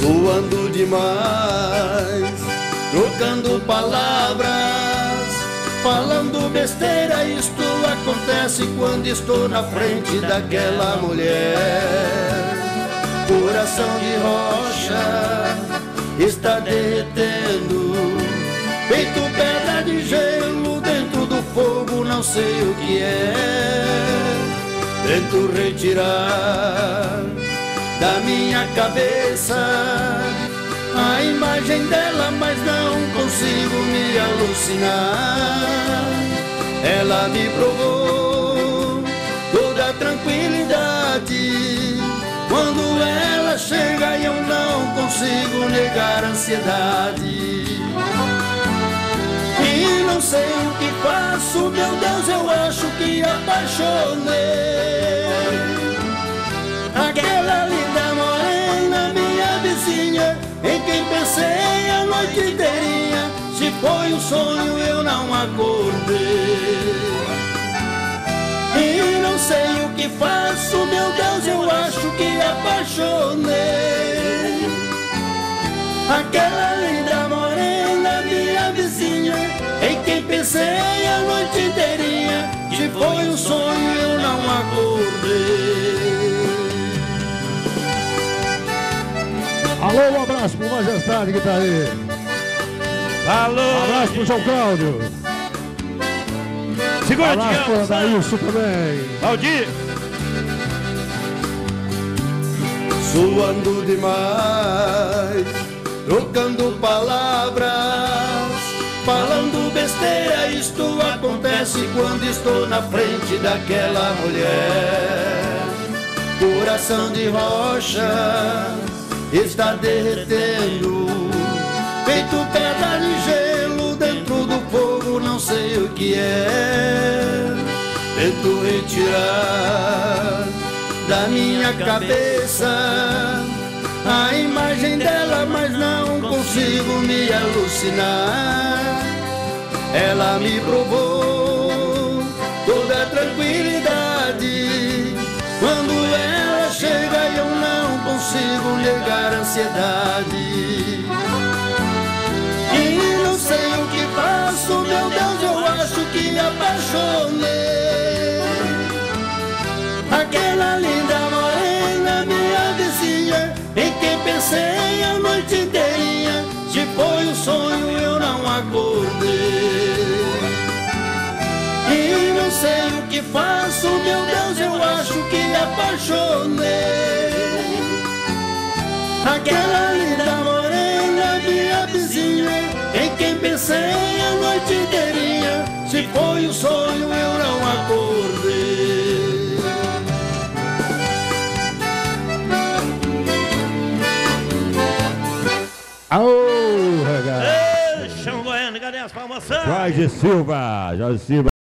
suando demais, trocando palavras, falando besteira. Isto acontece quando estou na frente daquela mulher. Coração de rocha está derretendo, feito pedra de gelo dentro do fogo, não sei o que é. Tento retirar da minha cabeça a imagem dela, mas não consigo me alucinar. Ela me provou toda a tranquilidade. Quando ela chega eu não consigo negar a ansiedade. E não sei o que faço, meu Deus, eu acho que apaixonei aquela linda morena, minha vizinha, em quem pensei a noite inteirinha. Se foi um sonho eu não acordei. E não sei o que faço, meu Deus, eu acho que apaixonei aquela linda morena, minha vizinha, em quem pensei a noite inteirinha. Se foi um sonho eu não acordei. Alô, um abraço pro Majestade que tá aí. Alô, um abraço pro João Cláudio. Segura, um abraço pro Adailson também. Valdir. Suando demais, trocando palavras, falando besteira. Isto acontece quando estou na frente daquela mulher. Coração de rocha está derretendo, feito pedra de gelo dentro do fogo, não sei o que é. Tento retirar da minha cabeça a imagem dela, mas não consigo me alucinar. Ela me provou toda a tranquilidade. Quando ela chega eu não consigo negar a ansiedade. E não sei o que faço, meu Deus, eu acho que apaixonei aquela linda morena, minha vizinha, em quem pensei a noite inteirinha. Se foi um sonho eu não acordei. E não sei o que faço, meu Deus, eu acho que apaixonei aquela linda morena, minha vizinha, em quem pensei a noite inteirinha. Se foi um sonho eu não acordei. Aô, regado. Ei, Chão Goiano, cadê as palmas? Jorge Silva.